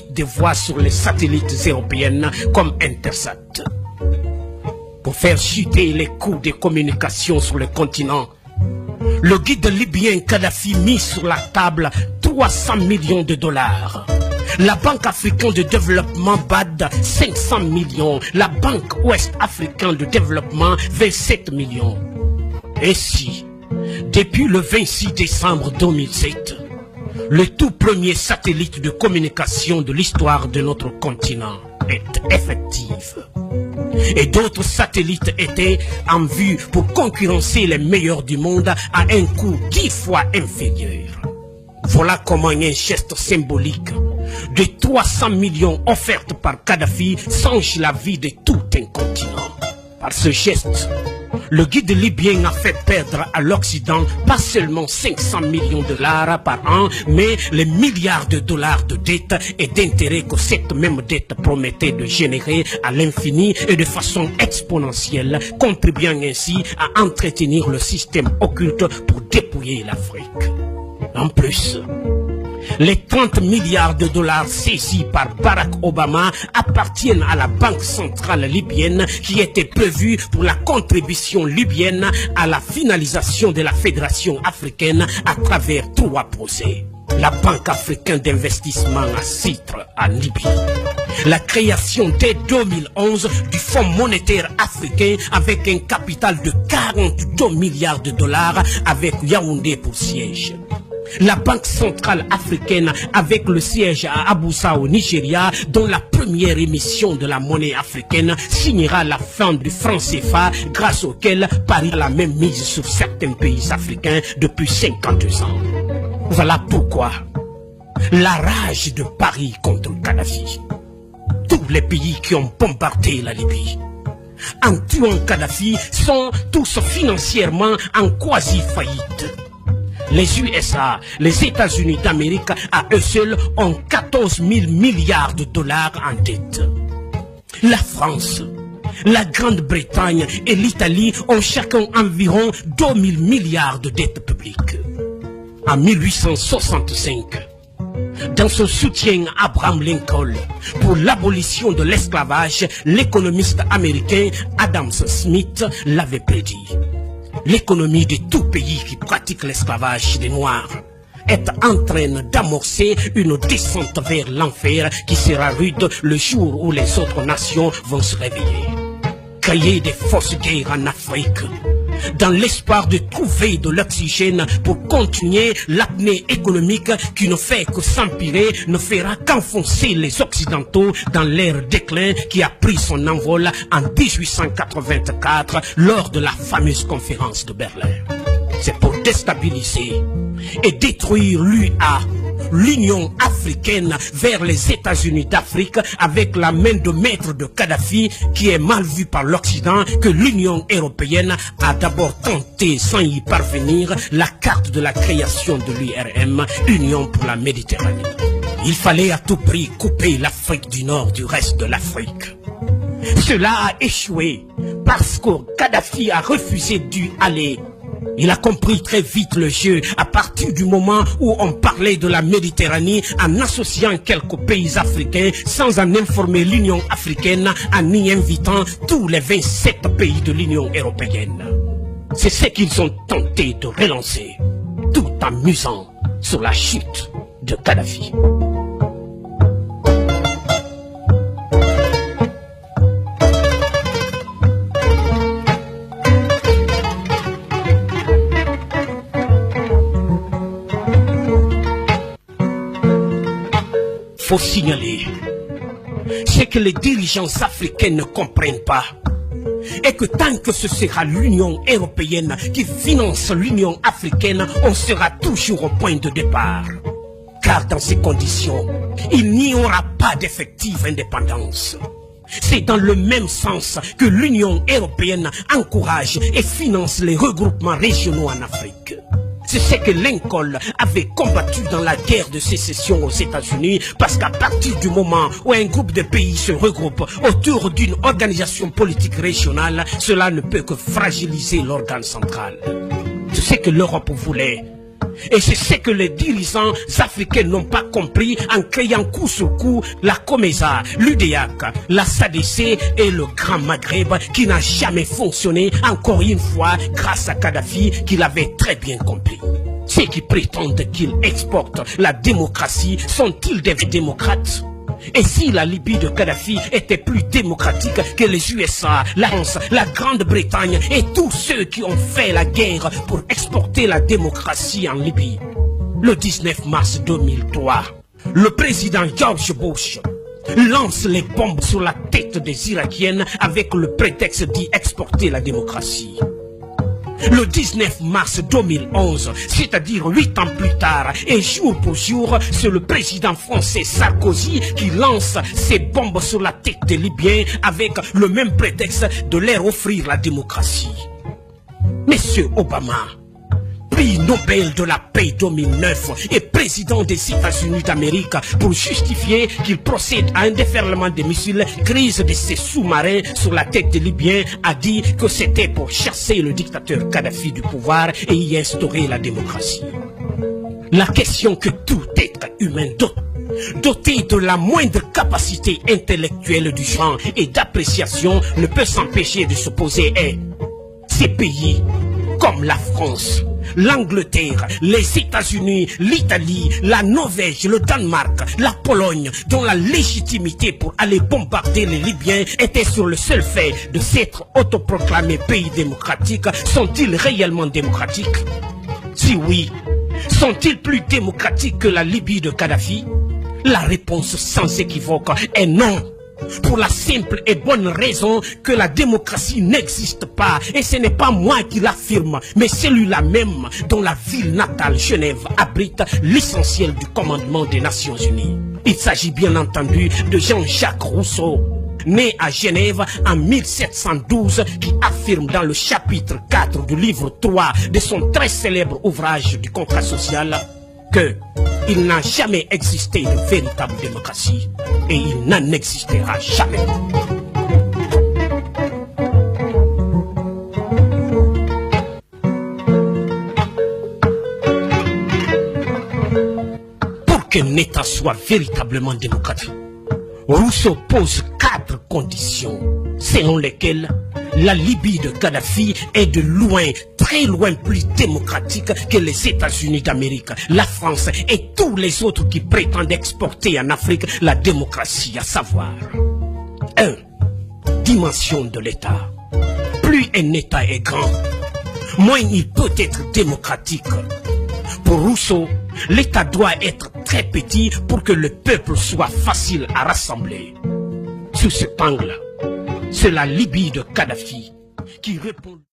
des voix sur les satellites européennes comme Intersat. Pour faire chuter les coûts des communications sur le continent, le guide libyen Kadhafi mit sur la table 300 millions de dollars. La Banque africaine de développement BAD 500 millions. La Banque ouest-africaine de développement 27 millions. Ainsi, depuis le 26 décembre 2007, le tout premier satellite de communication de l'histoire de notre continent est effectif. Et d'autres satellites étaient en vue pour concurrencer les meilleurs du monde à un coût 10 fois inférieur. Voilà comment un geste symbolique de 300 millions offertes par Kadhafi change la vie de tout un continent. Par ce geste, le guide libyen a fait perdre à l'Occident pas seulement 500 millions de dollars par an, mais les milliards de dollars de dettes et d'intérêts que cette même dette promettait de générer à l'infini et de façon exponentielle, contribuant ainsi à entretenir le système occulte pour dépouiller l'Afrique. En plus, les 30 milliards de dollars saisis par Barack Obama appartiennent à la Banque centrale libyenne qui était prévue pour la contribution libyenne à la finalisation de la Fédération africaine à travers 3 projets. La Banque africaine d'investissement à Chypre, en Libye. La création dès 2011 du Fonds monétaire africain avec un capital de 42 milliards de dollars avec Yaoundé pour siège. La Banque centrale africaine avec le siège à Abuja au Nigeria, dont la première émission de la monnaie africaine signera la fin du franc CFA, grâce auquel Paris a la même mise sur certains pays africains depuis 52 ans. Voilà pourquoi la rage de Paris contre Kadhafi. Tous les pays qui ont bombardé la Libye en tuant Kadhafi sont tous financièrement en quasi-faillite. Les USA, les États-Unis d'Amérique, à eux seuls, ont 14 000 milliards de dollars en dette. La France, la Grande-Bretagne et l'Italie ont chacun environ 2 000 milliards de dettes publiques. En 1865, dans son soutien à Abraham Lincoln pour l'abolition de l'esclavage, l'économiste américain Adam Smith l'avait prédit. L'économie de tout pays qui pratique l'esclavage des Noirs est en train d'amorcer une descente vers l'enfer qui sera rude le jour où les autres nations vont se réveiller. Créer des fausses guerres en Afrique, dans l'espoir de trouver de l'oxygène pour continuer l'apnée économique qui ne fait que s'empirer, ne fera qu'enfoncer les Occidentaux dans leur déclin qui a pris son envol en 1884 lors de la fameuse conférence de Berlin. C'est pour déstabiliser et détruire l'UA, l'Union africaine, vers les États-Unis d'Afrique avec la main de maître de Kadhafi qui est mal vue par l'Occident que l'Union européenne a d'abord tenté sans y parvenir la carte de la création de l'URM, Union pour la Méditerranée. Il fallait à tout prix couper l'Afrique du Nord du reste de l'Afrique. Cela a échoué parce que Kadhafi a refusé d'y aller. Il a compris très vite le jeu à partir du moment où on parlait de la Méditerranée en associant quelques pays africains sans en informer l'Union africaine, en y invitant tous les 27 pays de l'Union européenne. C'est ce qu'ils ont tenté de relancer, tout en musant sur la chute de Kadhafi. Faut signaler ce que les dirigeants africains ne comprennent pas et que tant que ce sera l'Union européenne qui finance l'Union africaine, on sera toujours au point de départ. Car dans ces conditions, il n'y aura pas d'effective indépendance. C'est dans le même sens que l'Union européenne encourage et finance les regroupements régionaux en Afrique. C'est ce que Lincoln avait combattu dans la guerre de sécession aux États-Unis, parce qu'à partir du moment où un groupe de pays se regroupe autour d'une organisation politique régionale, cela ne peut que fragiliser l'organe central. C'est ce que l'Europe voulait, Et c'est ce que les dirigeants africains n'ont pas compris en créant coup sur coup la COMESA, l'UDEAC, la SADC et le Grand Maghreb qui n'a jamais fonctionné, encore une fois grâce à Kadhafi qui l'avait très bien compris. Ceux qui prétendent qu'ils exportent la démocratie sont-ils des démocrates? Et si la Libye de Kadhafi était plus démocratique que les USA, la France, la Grande-Bretagne et tous ceux qui ont fait la guerre pour exporter la démocratie en Libye? Le 19 mars 2003, le président George Bush lance les bombes sur la tête des Irakiennes avec le prétexte d'y exporter la démocratie. Le 19 mars 2011, c'est-à-dire 8 ans plus tard, et jour pour jour, c'est le président français Sarkozy qui lance ses bombes sur la tête des Libyens avec le même prétexte de leur offrir la démocratie. Monsieur Obama, prix Nobel de la paix 2009 et président des États-Unis d'Amérique pour justifier qu'il procède à un déferlement de missiles, crise de ses sous-marins sur la tête des Libyens, a dit que c'était pour chasser le dictateur Kadhafi du pouvoir et y instaurer la démocratie. La question que tout être humain doté de la moindre capacité intellectuelle du genre et d'appréciation ne peut s'empêcher de se poser est: ces pays comme la France, l'Angleterre, les États-Unis, l'Italie, la Norvège, le Danemark, la Pologne, dont la légitimité pour aller bombarder les Libyens était sur le seul fait de s'être autoproclamés pays démocratiques, sont-ils réellement démocratiques? Si oui, sont-ils plus démocratiques que la Libye de Kadhafi? La réponse sans équivoque est non. Pour la simple et bonne raison que la démocratie n'existe pas. Et ce n'est pas moi qui l'affirme, mais celui-là même dont la ville natale Genève abrite l'essentiel du commandement des Nations Unies. Il s'agit bien entendu de Jean-Jacques Rousseau, né à Genève en 1712, qui affirme dans le chapitre 4 du livre 3 de son très célèbre ouvrage du contrat social que il n'a jamais existé de véritable démocratie et il n'en existera jamais. Pour qu'un État soit véritablement démocratique, Rousseau pose 4 conditions selon lesquelles la Libye de Kadhafi est de loin, très loin plus démocratique que les États-Unis d'Amérique, la France et tous les autres qui prétendent exporter en Afrique la démocratie, à savoir 1. Dimension de l'État. Plus un État est grand, moins il peut être démocratique. Pour Rousseau, l'État doit être très petit pour que le peuple soit facile à rassembler. Sous cet angle, c'est la Libye de Kadhafi qui répond.